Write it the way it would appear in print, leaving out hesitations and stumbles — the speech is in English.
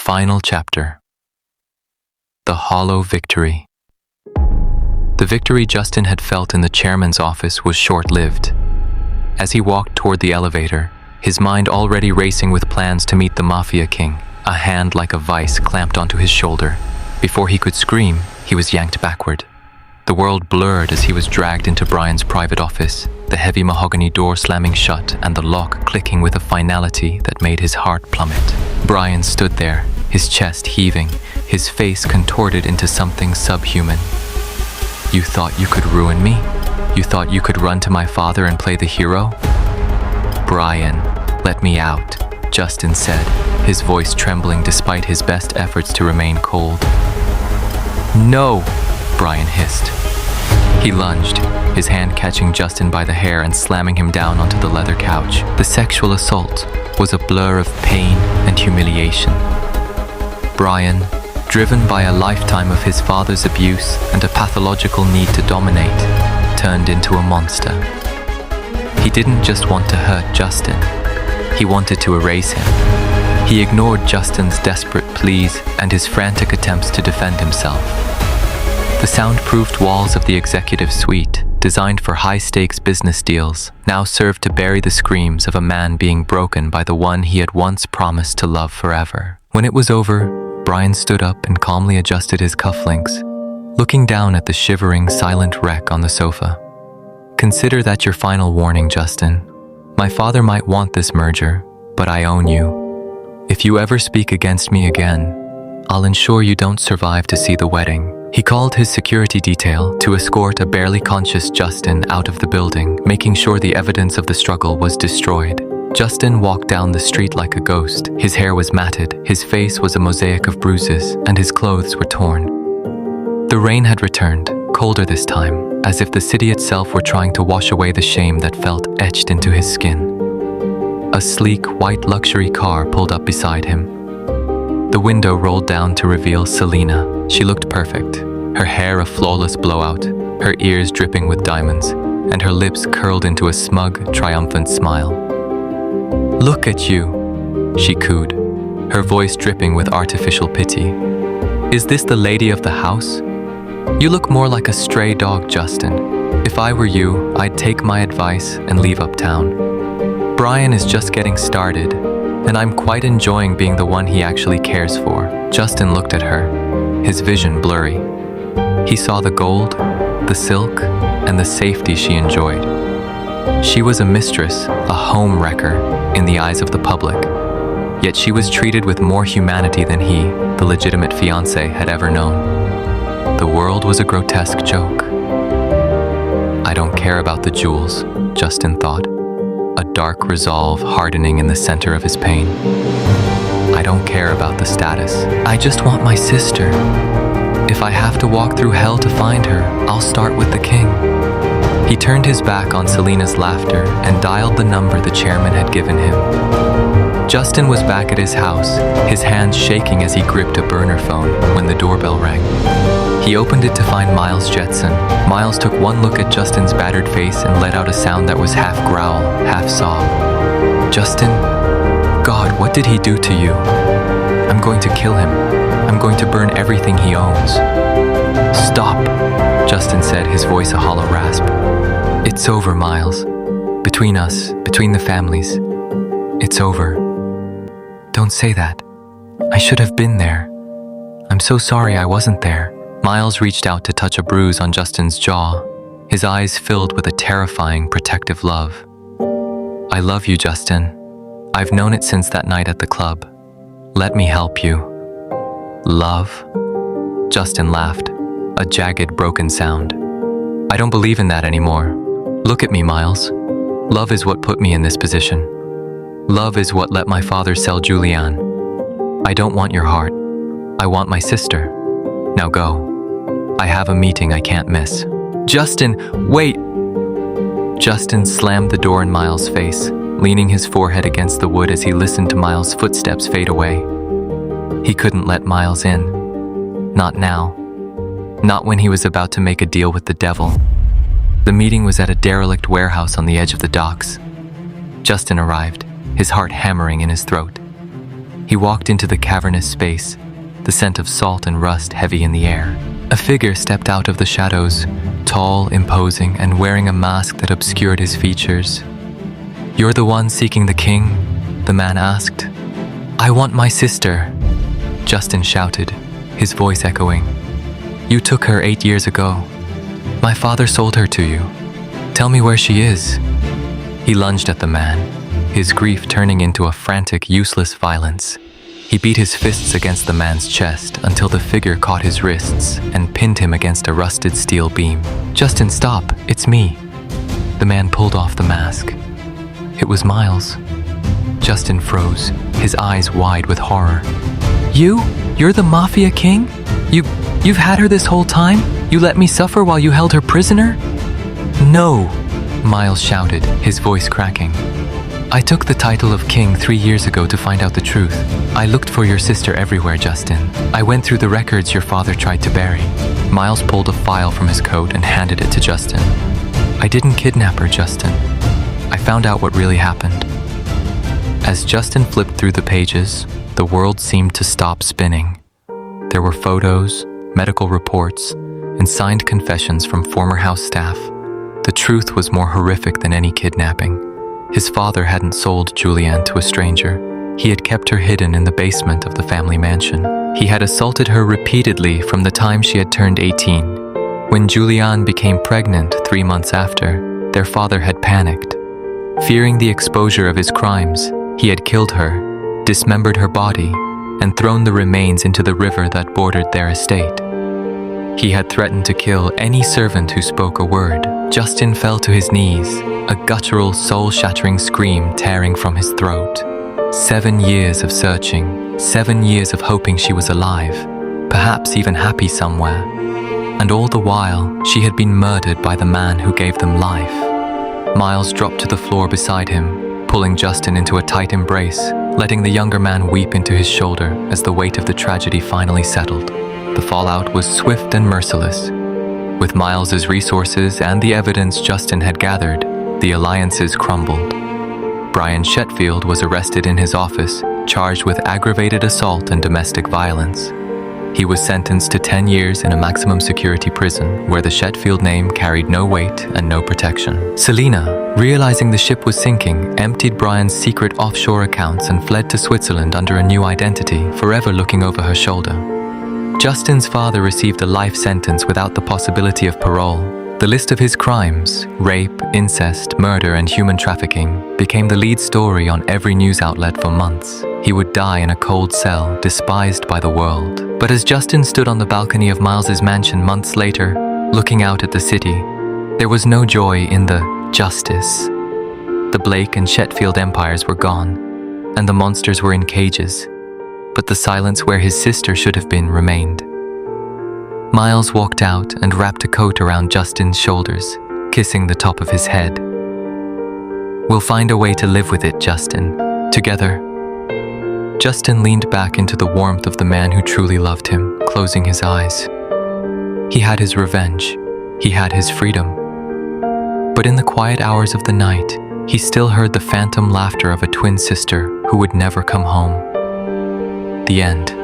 Final chapter. The hollow victory. The victory Justin had felt in the chairman's office was short-lived. As he walked toward the elevator, his mind already racing with plans to meet the Mafia King, a hand like a vice clamped onto his shoulder. Before he could scream, he was yanked backward. The world blurred as he was dragged into Brian's private office, the heavy mahogany door slamming shut and the lock clicking with a finality that made his heart plummet. Brian stood there, his chest heaving, his face contorted into something subhuman. "You thought you could ruin me? You thought you could run to my father and play the hero?" "Brian, let me out," Justin said, his voice trembling despite his best efforts to remain cold. "No!" Brian hissed. He lunged, his hand catching Justin by the hair and slamming him down onto the leather couch. The sexual assault was a blur of pain and humiliation. Brian, driven by a lifetime of his father's abuse and a pathological need to dominate, turned into a monster. He didn't just want to hurt Justin, he wanted to erase him. He ignored Justin's desperate pleas and his frantic attempts to defend himself. The soundproofed walls of the executive suite, designed for high-stakes business deals, now served to bury the screams of a man being broken by the one he had once promised to love forever. When it was over, Brian stood up and calmly adjusted his cufflinks, looking down at the shivering, silent wreck on the sofa. "Consider that your final warning, Justin. My father might want this merger, but I own you. If you ever speak against me again, I'll ensure you don't survive to see the wedding." He called his security detail to escort a barely conscious Justin out of the building, making sure the evidence of the struggle was destroyed. Justin walked down the street like a ghost. His hair was matted, his face was a mosaic of bruises, and his clothes were torn. The rain had returned, colder this time, as if the city itself were trying to wash away the shame that felt etched into his skin. A sleek, white luxury car pulled up beside him. The window rolled down to reveal Selena. She looked perfect, her hair a flawless blowout, her ears dripping with diamonds, and her lips curled into a smug, triumphant smile. "Look at you," she cooed, her voice dripping with artificial pity. "Is this the lady of the house? You look more like a stray dog, Justin. If I were you, I'd take my advice and leave uptown. Brian is just getting started, and I'm quite enjoying being the one he actually cares for." Justin looked at her, his vision blurry. He saw the gold, the silk, and the safety she enjoyed. She was a mistress, a home wrecker, in the eyes of the public. Yet she was treated with more humanity than he, the legitimate fiancé, had ever known. The world was a grotesque joke. "I don't care about the jewels," Justin thought, a dark resolve hardening in the center of his pain. "I don't care about the status. I just want my sister. If I have to walk through hell to find her, I'll start with the king." He turned his back on Selena's laughter and dialed the number the chairman had given him. Justin was back at his house, his hands shaking as he gripped a burner phone when the doorbell rang. He opened it to find Miles Jetson. Miles took one look at Justin's battered face and let out a sound that was half growl, half sob. "Justin, God, what did he do to you? I'm going to kill him. I'm going to burn everything he owns." "Stop," Justin said, his voice a hollow rasp. "It's over, Miles. Between us, between the families. It's over." "Don't say that. I should have been there. I'm so sorry I wasn't there." Miles reached out to touch a bruise on Justin's jaw, his eyes filled with a terrifying, protective love. "I love you, Justin. I've known it since that night at the club. Let me help you." "Love?" Justin laughed, a jagged, broken sound. "I don't believe in that anymore. Look at me, Miles. Love is what put me in this position. Love is what let my father sell Julianne. I don't want your heart. I want my sister. Now go. I have a meeting I can't miss." "Justin, wait!" Justin slammed the door in Miles' face, leaning his forehead against the wood as he listened to Miles' footsteps fade away. He couldn't let Miles in. Not now. Not when he was about to make a deal with the devil. The meeting was at a derelict warehouse on the edge of the docks. Justin arrived, his heart hammering in his throat. He walked into the cavernous space, the scent of salt and rust heavy in the air. A figure stepped out of the shadows, tall, imposing, and wearing a mask that obscured his features. "You're the one seeking the king?" the man asked. "I want my sister," Justin shouted, his voice echoing. "You took her 8 years ago. My father sold her to you. Tell me where she is." He lunged at the man, his grief turning into a frantic, useless violence. He beat his fists against the man's chest until the figure caught his wrists and pinned him against a rusted steel beam. "Justin, stop, it's me." The man pulled off the mask. It was Miles. Justin froze, his eyes wide with horror. You're the Mafia King? You've had her this whole time? You let me suffer while you held her prisoner?" "No," Miles shouted, his voice cracking. "I took the title of king 3 years ago to find out the truth. I looked for your sister everywhere, Justin. I went through the records your father tried to bury." Miles pulled a file from his coat and handed it to Justin. "I didn't kidnap her, Justin. I found out what really happened." As Justin flipped through the pages, the world seemed to stop spinning. There were photos, medical reports, and signed confessions from former house staff. The truth was more horrific than any kidnapping. His father hadn't sold Julianne to a stranger. He had kept her hidden in the basement of the family mansion. He had assaulted her repeatedly from the time she had turned 18. When Julianne became pregnant 3 months after, their father had panicked. Fearing the exposure of his crimes, he had killed her, dismembered her body, and thrown the remains into the river that bordered their estate. He had threatened to kill any servant who spoke a word. Justin fell to his knees, a guttural, soul-shattering scream tearing from his throat. 7 years of searching, 7 years of hoping she was alive, perhaps even happy somewhere. And all the while, she had been murdered by the man who gave them life. Miles dropped to the floor beside him, pulling Justin into a tight embrace, letting the younger man weep into his shoulder as the weight of the tragedy finally settled. The fallout was swift and merciless. With Miles's resources and the evidence Justin had gathered, the alliances crumbled. Brian Shetfield was arrested in his office, charged with aggravated assault and domestic violence. He was sentenced to 10 years in a maximum security prison where the Shetfield name carried no weight and no protection. Selena, realizing the ship was sinking, emptied Brian's secret offshore accounts and fled to Switzerland under a new identity, forever looking over her shoulder. Justin's father received a life sentence without the possibility of parole. The list of his crimes, rape, incest, murder, and human trafficking, became the lead story on every news outlet for months. He would die in a cold cell, despised by the world. But as Justin stood on the balcony of Miles's mansion months later, looking out at the city, there was no joy in the justice. The Blake and Shetfield empires were gone, and the monsters were in cages, but the silence where his sister should have been remained. Miles walked out and wrapped a coat around Justin's shoulders, kissing the top of his head. "We'll find a way to live with it, Justin. Together." Justin leaned back into the warmth of the man who truly loved him, closing his eyes. He had his revenge. He had his freedom. But in the quiet hours of the night, he still heard the phantom laughter of a twin sister who would never come home. The end.